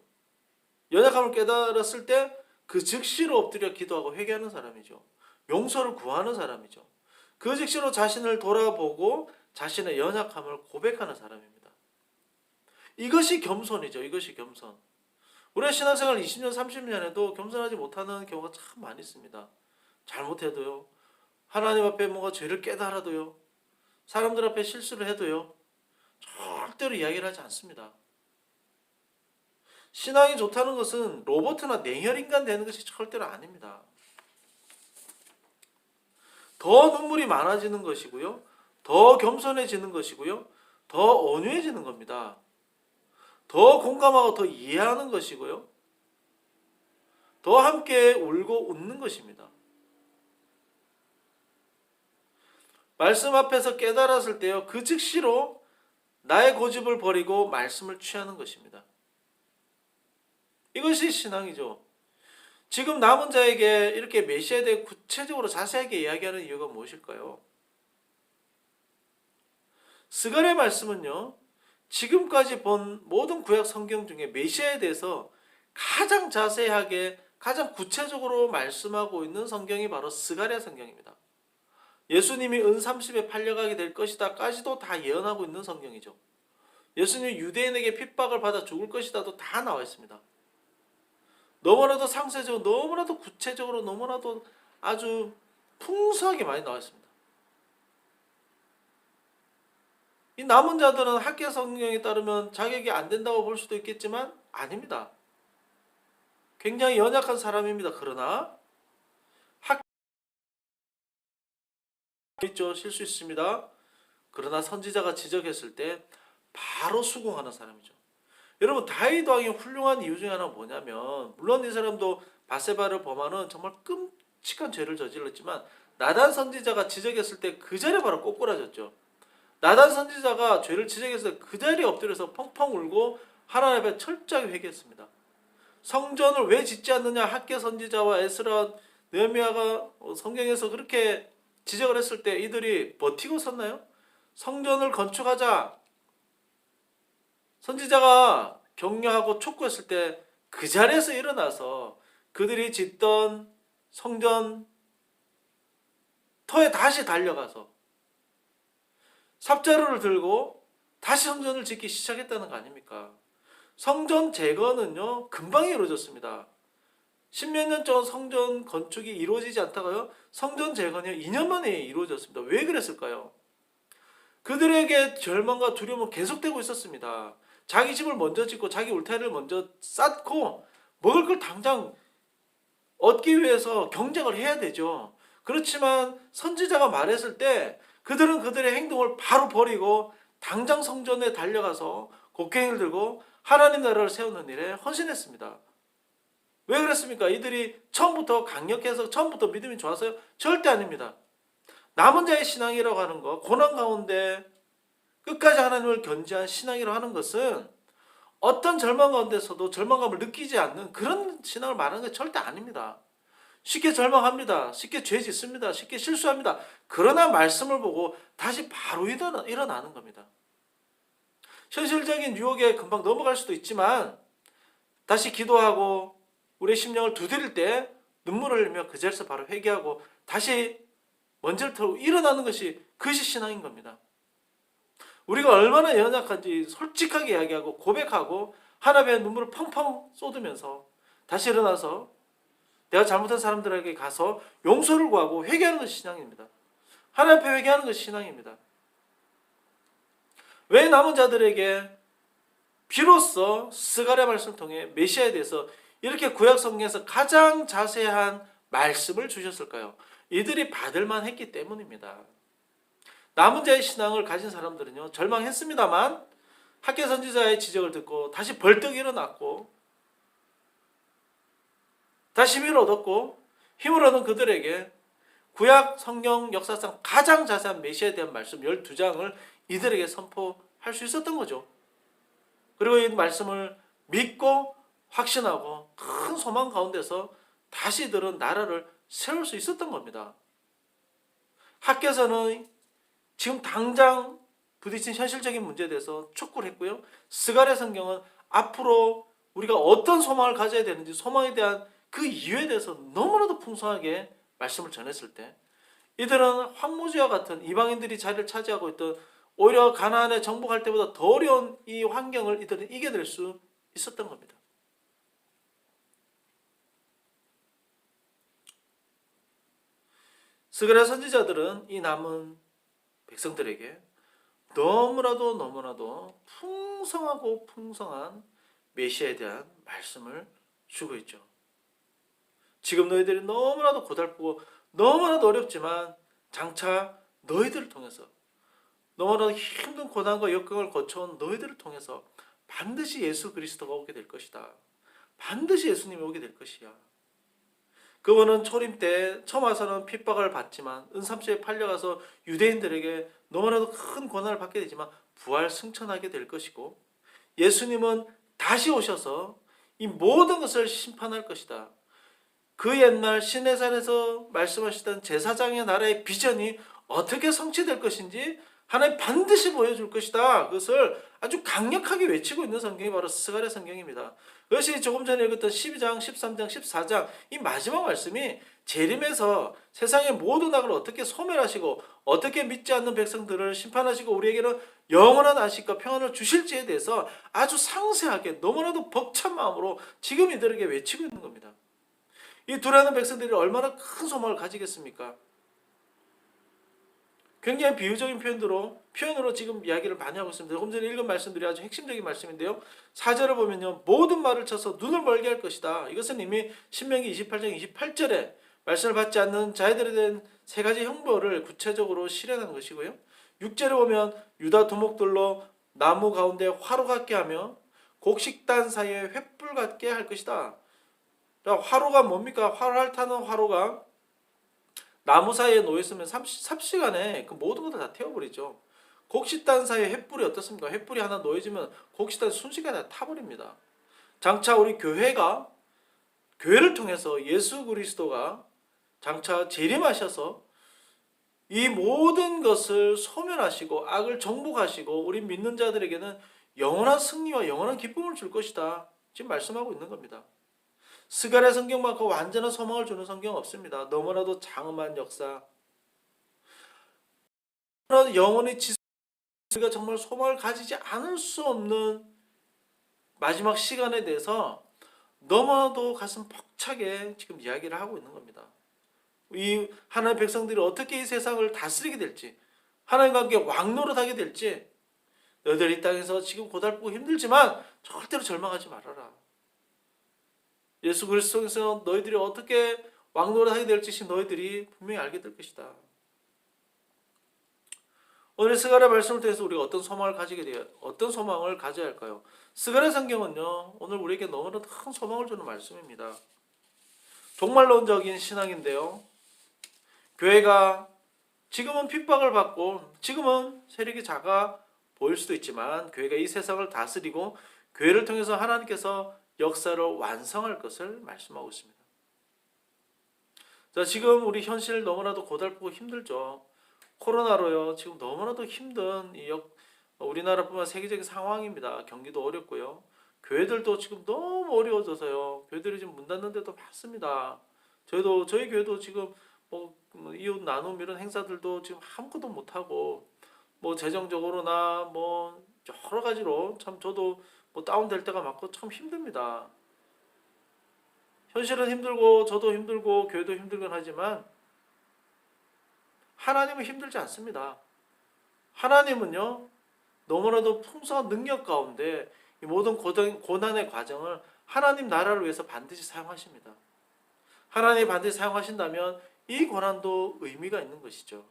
S1: 연약함을 깨달았을 때 그 즉시로 엎드려 기도하고 회개하는 사람이죠. 용서를 구하는 사람이죠. 그 즉시로 자신을 돌아보고 자신의 연약함을 고백하는 사람입니다. 이것이 겸손이죠. 이것이 겸손. 우리가 신앙생활 20년, 30년에도 겸손하지 못하는 경우가 참 많이 있습니다. 잘못해도요. 하나님 앞에 뭔가 죄를 깨달아도요. 사람들 앞에 실수를 해도요. 절대로 이야기를 하지 않습니다. 신앙이 좋다는 것은 로봇이나 냉혈인간 되는 것이 절대로 아닙니다. 더 눈물이 많아지는 것이고요. 더 겸손해지는 것이고요. 더 온유해지는 겁니다. 더 공감하고 더 이해하는 것이고요. 더 함께 울고 웃는 것입니다. 말씀 앞에서 깨달았을 때요. 그 즉시로 나의 고집을 버리고 말씀을 취하는 것입니다. 이것이 신앙이죠. 지금 남은 자에게 이렇게 메시아에 대해 구체적으로 자세하게 이야기하는 이유가 무엇일까요? 스가랴 말씀은요. 지금까지 본 모든 구약 성경 중에 메시아에 대해서 가장 자세하게 가장 구체적으로 말씀하고 있는 성경이 바로 스가랴 성경입니다. 예수님이 은 30에 팔려가게 될 것이다 까지도 다 예언하고 있는 성경이죠. 예수님이 유대인에게 핍박을 받아 죽을 것이다도 다 나와 있습니다. 너무나도 상세적으로 너무나도 구체적으로 너무나도 아주 풍성하게 많이 나와 있습니다. 이 남은 자들은 학계 성경에 따르면 자격이 안 된다고 볼 수도 있겠지만 아닙니다. 굉장히 연약한 사람입니다. 그러나 있죠. 실수 있습니다. 그러나 선지자가 지적했을 때 바로 수긍하는 사람이죠. 여러분 다윗 왕이 훌륭한 이유 중에 하나가 뭐냐면 물론 이 사람도 바세바를 범하는 정말 끔찍한 죄를 저질렀지만 나단 선지자가 지적했을 때 그 자리에 바로 꼬꾸라졌죠. 나단 선지자가 죄를 지적했을 때 그 자리에 엎드려서 펑펑 울고 하나님 앞에 철저하게 회개했습니다. 성전을 왜 짓지 않느냐 학개 선지자와 에스라 느헤미야가 성경에서 그렇게 지적을 했을 때 이들이 버티고 섰나요? 성전을 건축하자 선지자가 격려하고 촉구했을 때 그 자리에서 일어나서 그들이 짓던 성전 터에 다시 달려가서 삽자루를 들고 다시 성전을 짓기 시작했다는 거 아닙니까? 성전 재건은요 금방 이루어졌습니다. 10몇 년 동안 성전 건축이 이루어지지 않다가요 성전 재건이 2년 만에 이루어졌습니다. 왜 그랬을까요? 그들에게 절망과 두려움은 계속되고 있었습니다. 자기 집을 먼저 짓고 자기 울타리를 먼저 쌓고 먹을 걸 당장 얻기 위해서 경쟁을 해야 되죠. 그렇지만 선지자가 말했을 때 그들은 그들의 행동을 바로 버리고 당장 성전에 달려가서 곡괭이를 들고 하나님 나라를 세우는 일에 헌신했습니다. 왜 그랬습니까? 이들이 처음부터 강력해서 처음부터 믿음이 좋아서요? 절대 아닙니다. 남은 자의 신앙이라고 하는 것, 고난 가운데 끝까지 하나님을 견지한 신앙이라고 하는 것은 어떤 절망 가운데서도 절망감을 느끼지 않는 그런 신앙을 말하는 게 절대 아닙니다. 쉽게 절망합니다. 쉽게 죄 짓습니다. 쉽게 실수합니다. 그러나 말씀을 보고 다시 바로 일어나는 겁니다. 현실적인 유혹에 금방 넘어갈 수도 있지만 다시 기도하고 우리의 심령을 두드릴 때 눈물을 흘리며 그 자리에서 바로 회개하고 다시 먼지를 털고 일어나는 것이 그것이 신앙인 겁니다. 우리가 얼마나 연약한지 솔직하게 이야기하고 고백하고 하나님의 눈물을 펑펑 쏟으면서 다시 일어나서 내가 잘못한 사람들에게 가서 용서를 구하고 회개하는 것이 신앙입니다. 하나님 앞에 회개하는 것이 신앙입니다. 왜 남은 자들에게 비로소 스가랴 말씀을 통해 메시아에 대해서 이렇게 구약 성경에서 가장 자세한 말씀을 주셨을까요? 이들이 받을만 했기 때문입니다. 남은 자의 신앙을 가진 사람들은요 절망했습니다만 학개 선지자의 지적을 듣고 다시 벌떡 일어났고 다시 힘을 얻었고 힘을 얻은 그들에게 구약 성경 역사상 가장 자세한 메시아에 대한 말씀 12장을 이들에게 선포할 수 있었던 거죠. 그리고 이 말씀을 믿고 확신하고 큰 소망 가운데서 다시 이들은 나라를 세울 수 있었던 겁니다. 학개서는 지금 당장 부딪힌 현실적인 문제에 대해서 촉구를 했고요. 스가랴 성경은 앞으로 우리가 어떤 소망을 가져야 되는지 소망에 대한 그 이유에 대해서 너무나도 풍성하게 말씀을 전했을 때 이들은 황무지와 같은 이방인들이 자리를 차지하고 있던 오히려 가나안에 정복할 때보다 더 어려운 이 환경을 이들은 이겨낼 수 있었던 겁니다. 스가랴 선지자들은 이 남은 백성들에게 너무나도 풍성하고 풍성한 메시아에 대한 말씀을 주고 있죠. 지금 너희들이 너무나도 고달프고 너무나도 어렵지만 장차 너희들을 통해서 너무나도 힘든 고난과 역경을 거쳐온 너희들을 통해서 반드시 예수 그리스도가 오게 될 것이다. 반드시 예수님이 오게 될 것이야. 그분은 초림 때 처음 와서는 핍박을 받지만 은삼시에 팔려가서 유대인들에게 너무나도 큰 고난을 받게 되지만 부활 승천하게 될 것이고, 예수님은 다시 오셔서 이 모든 것을 심판할 것이다. 그 옛날 시내산에서 말씀하시던 제사장의 나라의 비전이 어떻게 성취될 것인지 하나님 반드시 보여줄 것이다. 그것을 아주 강력하게 외치고 있는 성경이 바로 스가랴 성경입니다. 그것이 조금 전에 읽었던 12장, 13장, 14장 이 마지막 말씀이 재림에서 세상의 모든 악을 어떻게 소멸하시고 어떻게 믿지 않는 백성들을 심판하시고 우리에게는 영원한 안식과 평안을 주실지에 대해서 아주 상세하게 너무나도 벅찬 마음으로 지금 이들에게 외치고 있는 겁니다. 이 두려워하는 백성들이 얼마나 큰 소망을 가지겠습니까? 굉장히 비유적인 표현으로 지금 이야기를 많이 하고 있습니다. 조금 전에 읽은 말씀들이 아주 핵심적인 말씀인데요. 4절을 보면요. 모든 말을 쳐서 눈을 멀게 할 것이다. 이것은 이미 신명기 28장 28절에 말씀을 받지 않는 자들에 대한 세 가지 형벌을 구체적으로 실현하는 것이고요. 6절에 보면 유다 두목들로 나무 가운데 화로 같게 하며 곡식단 사이에 횃불 같게 할 것이다. 화로가 뭡니까? 활 타는 화로가 나무 사이에 놓여있으면 삽시간에 그 모든 것을 다 태워버리죠. 곡식단 사이에 횃불이 어떻습니까? 횃불이 하나 놓여지면 곡식단이 순식간에 다 타버립니다. 장차 우리 교회를 통해서 예수 그리스도가 장차 재림하셔서 이 모든 것을 소멸하시고 악을 정복하시고 우리 믿는 자들에게는 영원한 승리와 영원한 기쁨을 줄 것이다. 지금 말씀하고 있는 겁니다. 스가랴 성경만큼 완전한 소망을 주는 성경은 없습니다. 너무나도 장엄한 역사, 영원히 우리가 정말 소망을 가지지 않을 수 없는 마지막 시간에 대해서 너무나도 가슴 벅차게 지금 이야기를 하고 있는 겁니다. 이 하나님의 백성들이 어떻게 이 세상을 다스리게 될지, 하나님과 함께 왕노릇하게 될지, 너희들 이 땅에서 지금 고달프고 힘들지만 절대로 절망하지 말아라. 예수 그리스도에서 너희들이 어떻게 왕노릇하게 될지 너희들이 분명히 알게 될 것이다. 오늘 스가랴 말씀을 통해서 우리가 어떤 소망을 가져야 할까요? 스가랴 성경은요, 오늘 우리에게 너무나 큰 소망을 주는 말씀입니다. 종말론적인 신앙인데요. 교회가 지금은 핍박을 받고 지금은 세력이 작아 보일 수도 있지만 교회가 이 세상을 다스리고 교회를 통해서 하나님께서 역사를 완성할 것을 말씀하고 있습니다. 자, 지금 우리 현실 너무나도 고달프고 힘들죠. 코로나로요. 지금 너무나도 힘든 우리나라뿐만 세계적인 상황입니다. 경기도 어렵고요. 교회들도 지금 너무 어려워져서요. 교회들이 지금 문 닫는 데도 많습니다. 저희 교회도 지금 이웃 나눔 이런 행사들도 지금 아무것도 못 하고 재정적으로나 여러 가지로 참 저도 다운될 때가 많고 참 힘듭니다. 현실은 힘들고 저도 힘들고 교회도 힘들긴 하지만 하나님은 힘들지 않습니다. 하나님은요 너무나도 풍성한 능력 가운데 이 모든 고난의 과정을 하나님 나라를 위해서 반드시 사용하십니다. 하나님이 반드시 사용하신다면 이 고난도 의미가 있는 것이죠.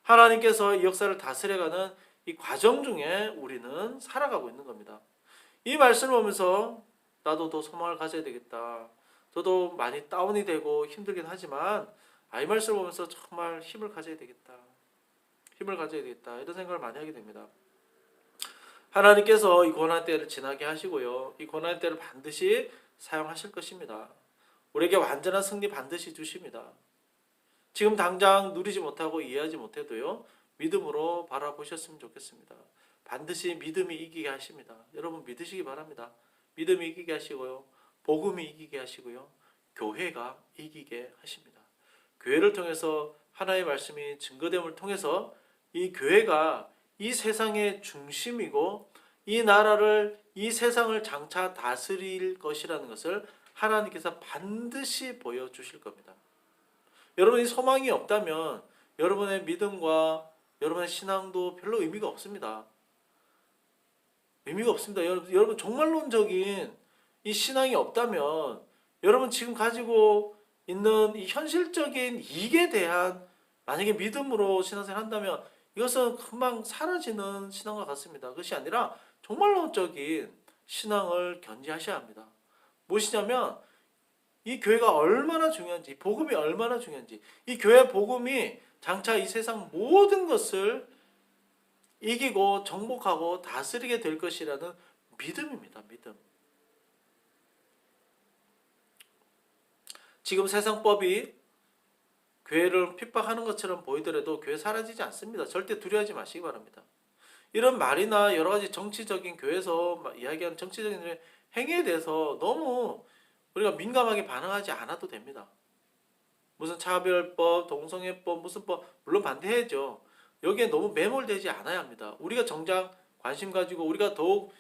S1: 하나님께서 이 역사를 다스려가는 이 과정 중에 우리는 살아가고 있는 겁니다. 이 말씀을 보면서 나도 더 소망을 가져야 되겠다. 저도 많이 다운이 되고 힘들긴 하지만 이 말씀을 보면서 정말 힘을 가져야 되겠다. 힘을 가져야 되겠다. 이런 생각을 많이 하게 됩니다. 하나님께서 이 고난 때를 지나게 하시고요. 이 고난 때를 반드시 사용하실 것입니다. 우리에게 완전한 승리 반드시 주십니다. 지금 당장 누리지 못하고 이해하지 못해도요. 믿음으로 바라보셨으면 좋겠습니다. 반드시 믿음이 이기게 하십니다. 여러분 믿으시기 바랍니다. 믿음이 이기게 하시고요. 복음이 이기게 하시고요. 교회가 이기게 하십니다. 교회를 통해서 하나님의 말씀이 증거됨을 통해서 이 교회가 이 세상의 중심이고 이 나라를 이 세상을 장차 다스릴 것이라는 것을 하나님께서 반드시 보여주실 겁니다. 여러분이 소망이 없다면 여러분의 믿음과 여러분의 신앙도 별로 의미가 없습니다. 의미가 없습니다. 여러분 종말론적인 이 신앙이 없다면 여러분 지금 가지고 있는 이 현실적인 이익에 대한 만약에 믿음으로 신앙생활 한다면 이것은 금방 사라지는 신앙과 같습니다. 그것이 아니라 종말론적인 신앙을 견지하셔야 합니다. 무엇이냐면 이 교회가 얼마나 중요한지, 복음이 얼마나 중요한지, 이 교회 복음이 장차 이 세상 모든 것을 이기고 정복하고 다스리게 될 것이라는 믿음입니다. 믿음. 지금 세상법이 교회를 핍박하는 것처럼 보이더라도 교회 사라지지 않습니다. 절대 두려워하지 마시기 바랍니다. 이런 말이나 여러 가지 정치적인 교회에서 이야기하는 정치적인 행위에 대해서 너무 우리가 민감하게 반응하지 않아도 됩니다. 무슨 차별법, 동성애법, 무슨 법 물론 반대해야죠. 여기에 너무 매몰되지 않아야 합니다. 우리가 정작 관심 가지고 우리가 더욱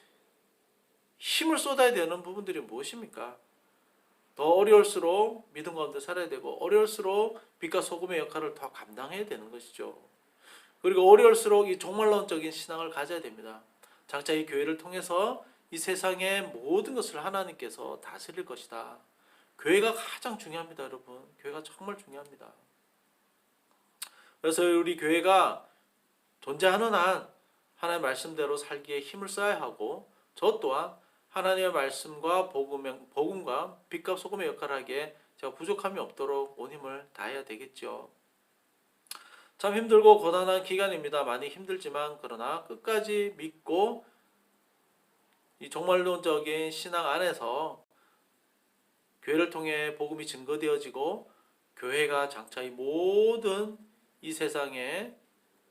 S1: 힘을 쏟아야 되는 부분들이 무엇입니까? 더 어려울수록 믿음 가운데 살아야 되고 어려울수록 빛과 소금의 역할을 더 감당해야 되는 것이죠. 그리고 어려울수록 이 종말론적인 신앙을 가져야 됩니다. 장차 이 교회를 통해서 이 세상의 모든 것을 하나님께서 다스릴 것이다. 교회가 가장 중요합니다, 여러분. 교회가 정말 중요합니다. 그래서 우리 교회가 존재하는 한 하나님의 말씀대로 살기에 힘을 써야 하고 저 또한 하나님의 말씀과 복음과 빛과 소금의 역할을 하기에 제가 부족함이 없도록 온 힘을 다해야 되겠죠. 참 힘들고 고단한 기간입니다. 많이 힘들지만 그러나 끝까지 믿고 이 종말론적인 신앙 안에서 교회를 통해 복음이 증거되어지고 교회가 장차 이 모든 이 세상의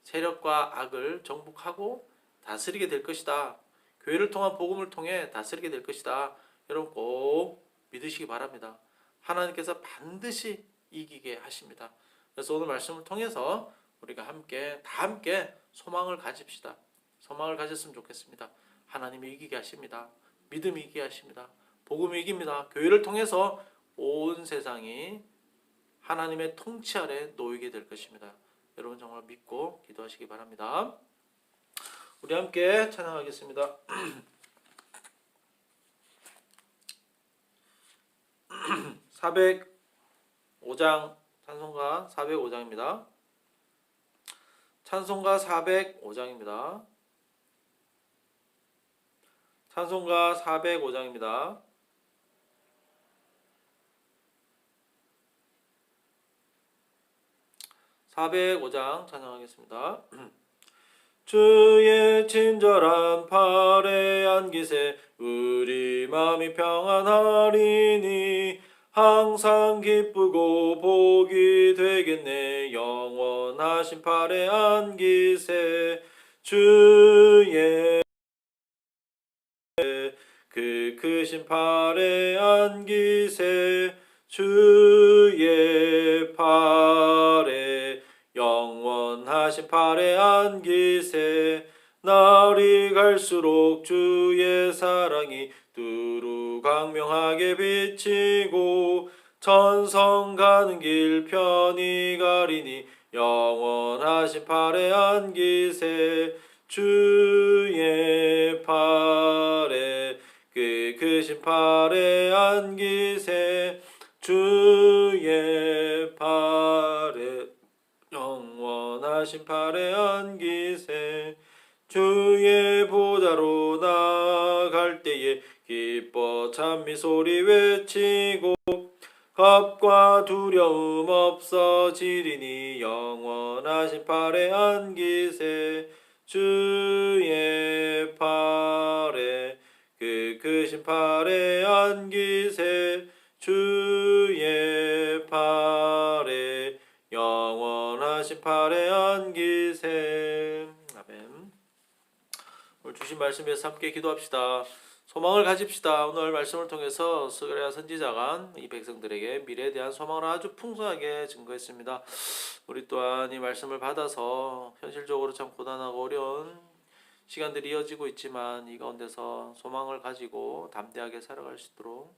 S1: 세력과 악을 정복하고 다스리게 될 것이다. 교회를 통한 복음을 통해 다스리게 될 것이다. 여러분 꼭 믿으시기 바랍니다. 하나님께서 반드시 이기게 하십니다. 그래서 오늘 말씀을 통해서 우리가 다 함께 소망을 가집시다. 소망을 가졌으면 좋겠습니다. 하나님이 이기게 하십니다. 믿음이 이기게 하십니다. 복음이 이깁니다. 교회를 통해서 온 세상이 하나님의 통치 아래 놓이게 될 것입니다. 여러분 정말 믿고 기도하시기 바랍니다. 우리 함께 찬양하겠습니다. 405장 찬송가 405장입니다. 찬송가 405장입니다. 찬송가 405장입니다. (405장) 찬양하겠습니다. 주의 친절한 팔에 안기세 우리 마음이 평안하리니 항상 기쁘고 복이 되겠네. 영원하신 팔에 안기세 주의 그 크신 팔에 안기세 주의 팔에 영원하신 팔에 안기세 날이 갈수록 주의 사랑이 두루 광명하게 비치고 천성 가는 길 편히 가리니 영원하신 팔에 안기세 주의 팔에 그 크신 팔에 안기세 주의 팔에 영원하신 팔에 안기세 주의 보좌로 나갈 때에 기뻐 찬미 소리 외치고 겁과 두려움 없어지리니 영원하신 팔에 안기세 주의 팔에 그 크신 팔에 안기세 주의 팔에 영원하신 팔에 안기세. 아멘. 오늘 주신 말씀에서 함께 기도합시다. 소망을 가집시다. 오늘 말씀을 통해서 스가랴 선지자가 이 백성들에게 미래에 대한 소망을 아주 풍성하게 증거했습니다. 우리 또한 이 말씀을 받아서 현실적으로 참 고단하고 어려운 시간들이 이어지고 있지만 이 가운데서 소망을 가지고 담대하게 살아갈 수 있도록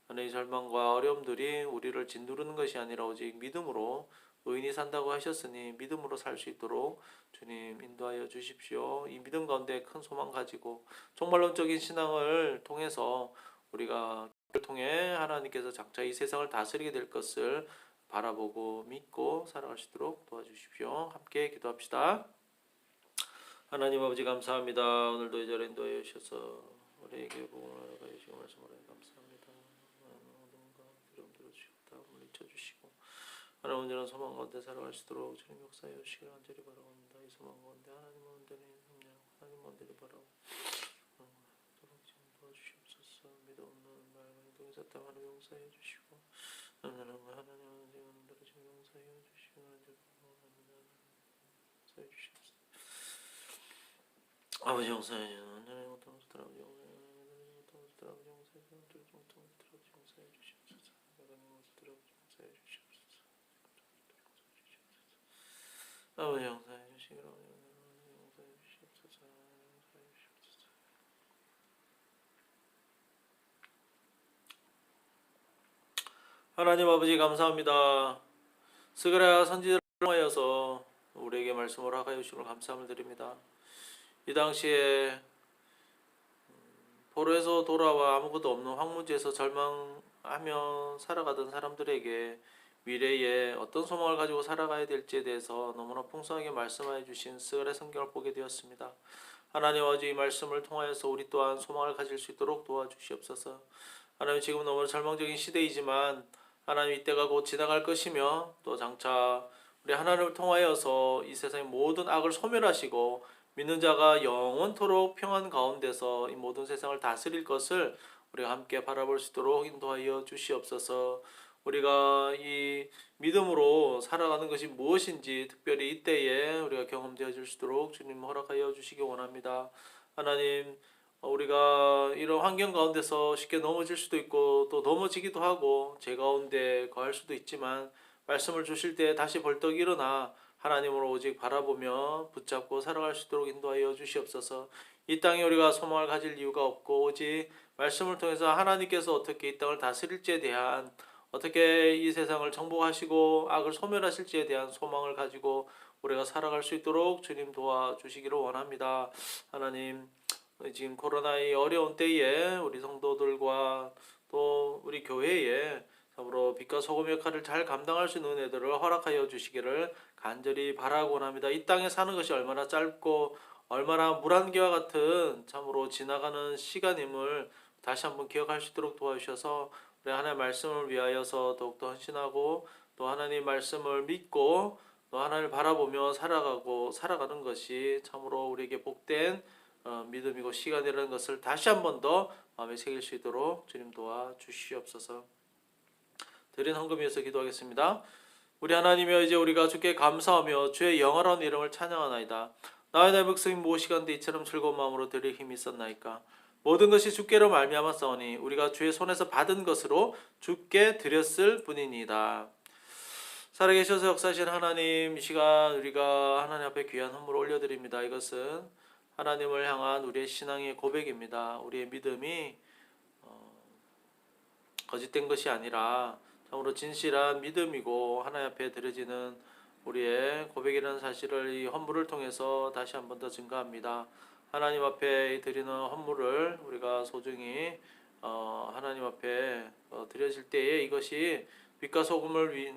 S1: 하나님의 절망과 어려움들이 우리를 짓누르는 것이 아니라 오직 믿음으로 의인이 산다고 하셨으니 믿음으로 살 수 있도록 주님 인도하여 주십시오. 이 믿음 가운데 큰 소망 가지고 종말론적인 신앙을 통해서 우리가 그를 통해 하나님께서 장차 이 세상을 다스리게 될 것을 바라보고 믿고 살아갈 수 있도록 도와주십시오. 함께 기도합시다. 하나님 아버지 감사합니다. 오늘도 이 자리에 인도하여 주셔서 우리에게 복음을 알아가여 주시고 말씀을 감사합니다. 모든가 두려움 들어주시고 다음을 잊혀주시고 하나님 온전한 소망 가운데 살아갈 수 있도록 주님 역사하여 주시기를 간절히 바라옵니다. 이 소망 가운데 하나님 온전히 협력 하나님 온전히 바라고 도와주시옵소서. 믿음 없는 말 행동에 섰다 하나님 용서해 주시고 하나님 온전히 지금 용서해 주시고 용서해 주시옵소서. 아버지 용서해 주시고 하나님 어떤 것을 아버지 용서해 주시옵소서. 하나님 어떤 것을 용서해 주시옵소서. 아버지 용서해 주시기를 용서해 주시옵소서. 용서해 주시옵소서. 하나님 아버지 감사합니다. 스가랴 선지자를 통하여서 우리에게 말씀을 하여 주시고 감사함을 드립니다. 이 당시에 포로에서 돌아와 아무것도 없는 황무지에서 절망하며 살아가던 사람들에게 미래에 어떤 소망을 가지고 살아가야 될지에 대해서 너무나 풍성하게 말씀하여 주신 스가랴 성경을 보게 되었습니다. 하나님 아버지 이 말씀을 통하여서 우리 또한 소망을 가질 수 있도록 도와주시옵소서. 하나님 지금 너무 절망적인 시대이지만 하나님 이때가 곧 지나갈 것이며 또 장차 우리 하나님을 통하여서 이 세상의 모든 악을 소멸하시고 믿는 자가 영원토록 평안 가운데서 이 모든 세상을 다스릴 것을 우리가 함께 바라볼 수 있도록 인도하여 주시옵소서. 우리가 이 믿음으로 살아가는 것이 무엇인지 특별히 이때에 우리가 경험되어 줄 수 있도록 주님 허락하여 주시기 원합니다. 하나님 우리가 이런 환경 가운데서 쉽게 넘어질 수도 있고 또 넘어지기도 하고 죄 가운데 거할 수도 있지만 말씀을 주실 때 다시 벌떡 일어나 하나님으로 오직 바라보며 붙잡고 살아갈 수 있도록 인도하여 주시옵소서. 이 땅에 우리가 소망을 가질 이유가 없고 오직 말씀을 통해서 하나님께서 어떻게 이 땅을 다스릴지에 대한 어떻게 이 세상을 정복하시고 악을 소멸하실지에 대한 소망을 가지고 우리가 살아갈 수 있도록 주님 도와주시기를 원합니다. 하나님 지금 코로나의 어려운 때에 우리 성도들과 또 우리 교회에 참으로 빛과 소금 역할을 잘 감당할 수 있는 은혜들을 허락하여 주시기를 간절히 바라고 합니다. 이 땅에 사는 것이 얼마나 짧고 얼마나 물안개와 같은 참으로 지나가는 시간임을 다시 한번 기억할 수 있도록 도와주셔서 우리 하나님의 말씀을 위하여서 더욱더 헌신하고 또 하나님의 말씀을 믿고 또 하나님을 바라보며 살아가는 것이 참으로 우리에게 복된 믿음이고 시간이라는 것을 다시 한 번 더 마음에 새길 수 있도록 주님 도와주시옵소서. 드린 헌금 위해서 기도하겠습니다. 우리 하나님이여 이제 우리가 주께 감사하며 주의 영화로운 이름을 찬양하나이다. 나의 내 백성이 무엇이간데 이처럼 즐거운 마음으로 드릴 힘이 있었나이까. 모든 것이 주께로 말미암았사오니 우리가 주의 손에서 받은 것으로 주께 드렸을 뿐이니이다. 살아계셔서 역사하신 하나님, 이 시간 우리가 하나님 앞에 귀한 헌물을 올려드립니다. 이것은 하나님을 향한 우리의 신앙의 고백입니다. 우리의 믿음이 거짓된 것이 아니라 참으로 진실한 믿음이고 하나님 앞에 드려지는 우리의 고백이라는 사실을 이 헌물을 통해서 다시 한 번 더 증거합니다. 하나님 앞에 드리는 헌물을 우리가 소중히 하나님 앞에 드려질 때에 이것이 빛과 소금을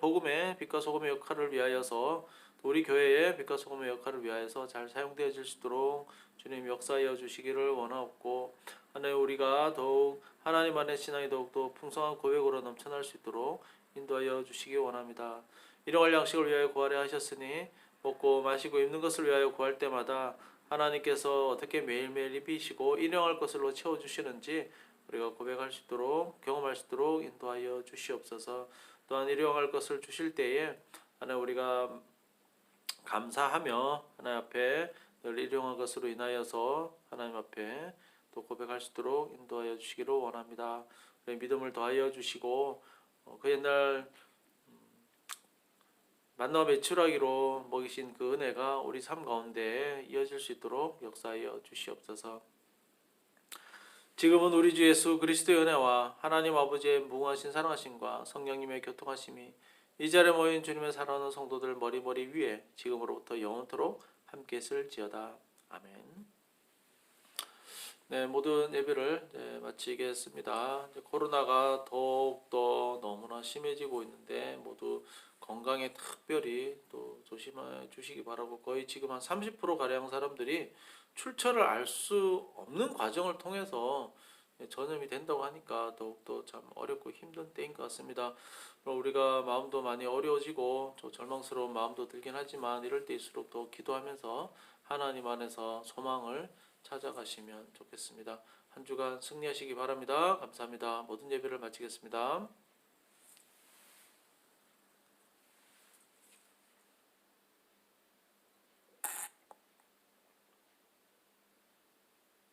S1: 복음의 빛과 소금의 역할을 위하여서 우리 교회의 빛과 소금의 역할을 위하여서 잘 사용되어질 수 있도록 주님 역사하여 주시기를 원하옵고 하나님 우리가 더욱 하나님 안의 신앙이 더욱더 풍성한 고백으로 넘쳐날 수 있도록 인도하여 주시기 원합니다. 일용할 양식을 위하여 구하려 하셨으니 먹고 마시고 입는 것을 위하여 구할 때마다 하나님께서 어떻게 매일매일 입히시고 일용할 것으로 채워주시는지 우리가 고백할 수 있도록 경험할 수 있도록 인도하여 주시옵소서. 또한 일용할 것을 주실 때에 하나님 우리가 감사하며 하나님 앞에 늘 일용할 것으로 인하여서 하나님 앞에 또 고백할 수 있도록 인도하여 주시기를 원합니다. 믿음을 더하여 주시고 그 옛날 만나 매출하기로 먹이신 그 은혜가 우리 삶 가운데 이어질 수 있도록 역사하여 주시옵소서. 지금은 우리 주 예수 그리스도의 은혜와 하나님 아버지의 무궁하신 사랑하심과 성령님의 교통하심이 이 자리에 모인 주님의 사랑하는 성도들 머리머리 위에 지금으로부터 영원토록 함께 있을지어다. 아멘. 네, 모든 예배를 마치겠습니다. 코로나가 더욱더 너무나 심해지고 있는데 모두 건강에 특별히 또 조심해 주시기 바라고, 거의 지금 한 30% 가량 사람들이 출처를 알 수 없는 과정을 통해서 전염이 된다고 하니까 더욱더 참 어렵고 힘든 때인 것 같습니다. 우리가 마음도 많이 어려워지고 또 절망스러운 마음도 들긴 하지만 이럴 때일수록 더 기도하면서 하나님 안에서 소망을 찾아가시면 좋겠습니다. 한 주간 승리하시기 바랍니다. 감사합니다. 모든 예배를 마치겠습니다.